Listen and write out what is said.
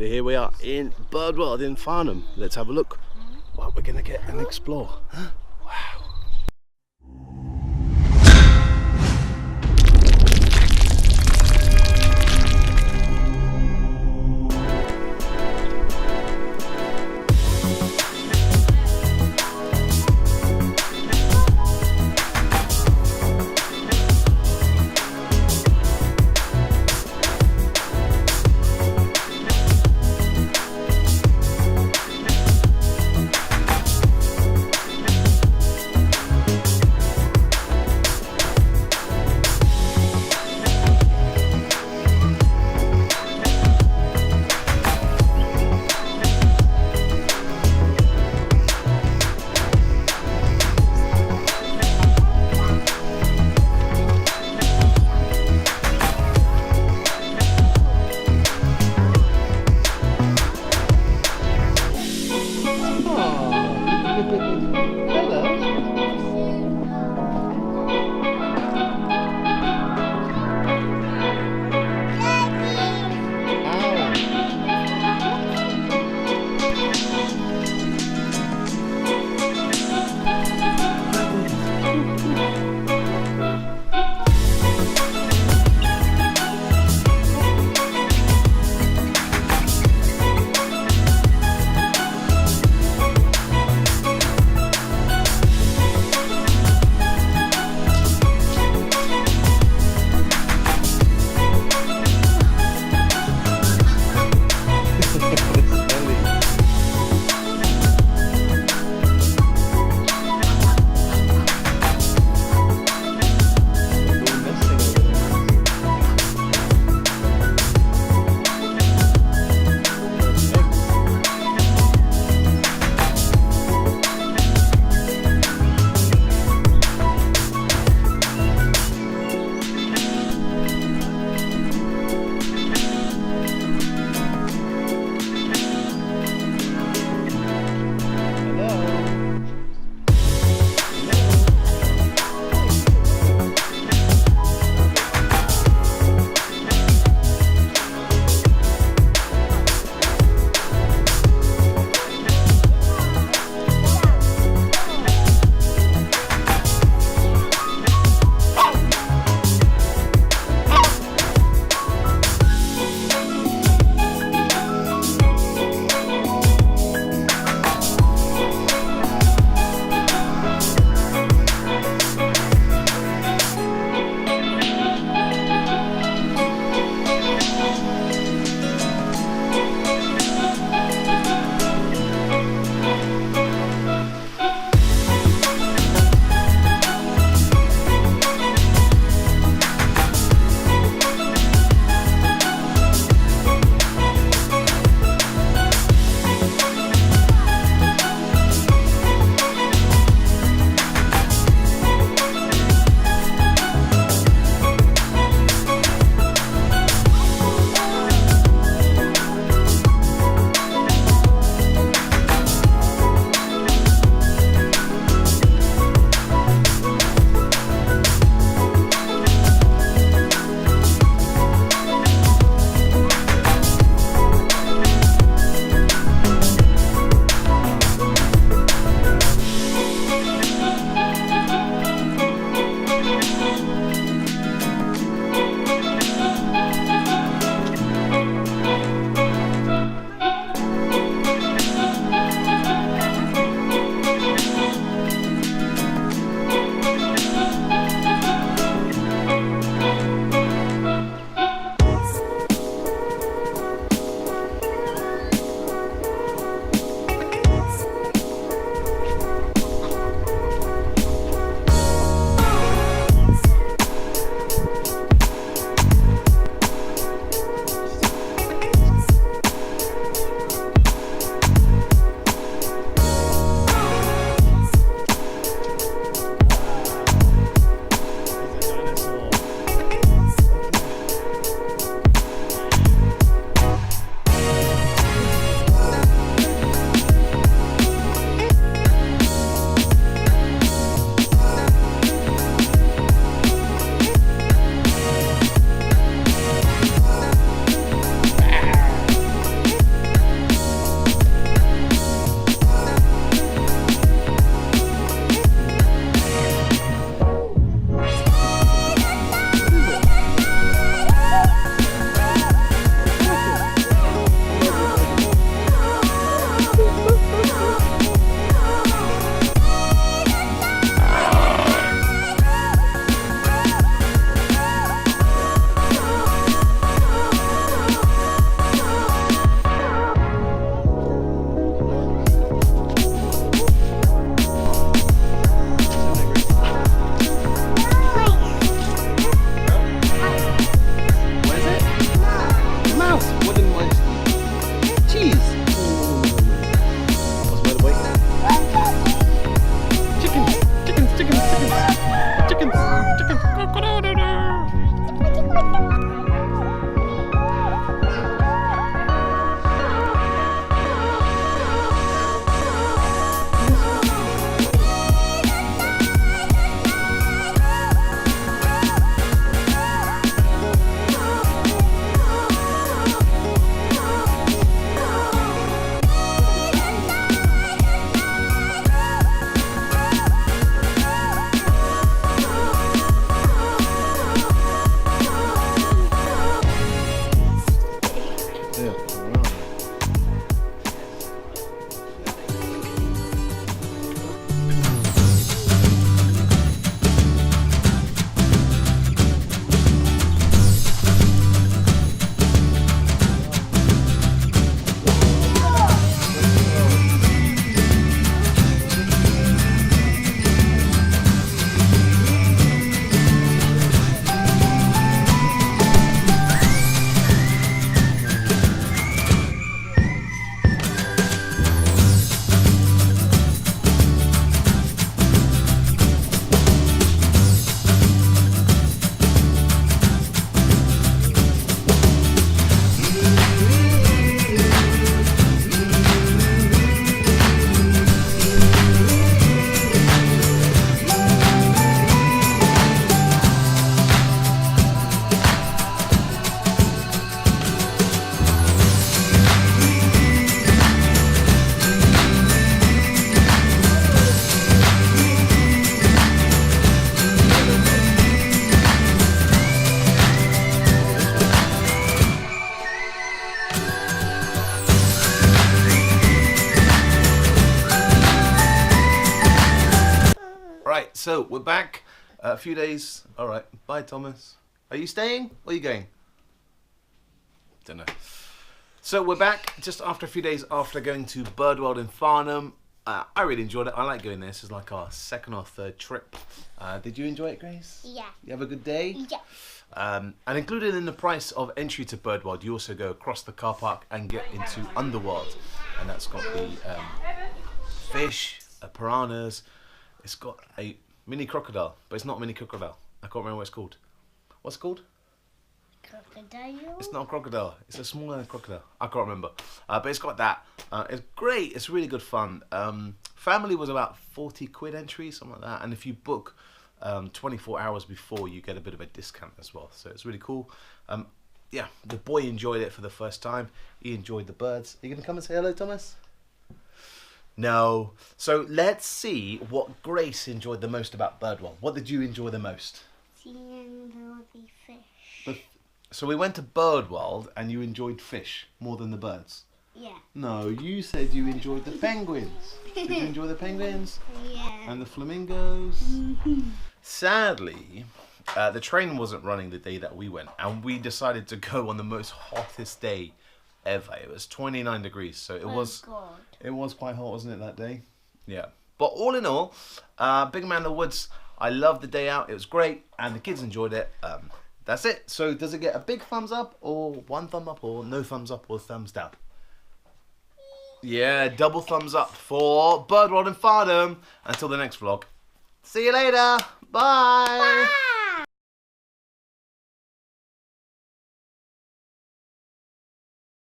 So here we are in Birdworld in Farnham. Let's have a look what we're gonna get and explore. Wow. So we're back. A few days. All right. Bye, Thomas. Are you staying? Or are you going? Don't know. So we're back just after a few days after going to Birdworld in Farnham. I really enjoyed it. I like going there. This is like our second or third trip. Did you enjoy it, Grace? Yeah. You have a good day? Yeah. And included in the price of entry to Birdworld, you also go across the car park and get into Underworld. And that's got the fish, piranhas. It's got a mini crocodile, but it's not a mini crocodile. I can't remember what it's called. What's it called? Crocodile? It's not a crocodile. It's a smaller crocodile. I can't remember. But it's got that. It's great. It's really good fun. Family was about 40 quid entry, something like that. And if you book 24 hours before, you get a bit of a discount as well. So it's really cool. Yeah, the boy enjoyed it for the first time. He enjoyed the birds. Are you going to come and say hello, Thomas? No. So let's see what Grace enjoyed the most about Birdworld. What did you enjoy the most? Seeing all the fish. So we went to Birdworld and you enjoyed fish more than the birds? Yeah. No, you said you enjoyed the penguins. Did you enjoy the penguins? Yeah. And the flamingos? Sadly, the train wasn't running the day that we went, and we decided to go on the most hottest day ever. It was 29 degrees, so it was quite hot, wasn't it, that day? Yeah. But all in all, Big Man in the Woods, I loved the day out. It was great, and the kids enjoyed it. That's it. So does it get a big thumbs up, or one thumb up, or no thumbs up, or thumbs down? Yeah, double thumbs up for Birdworld in Farnham. Until the next vlog. See you later. Bye. Bye.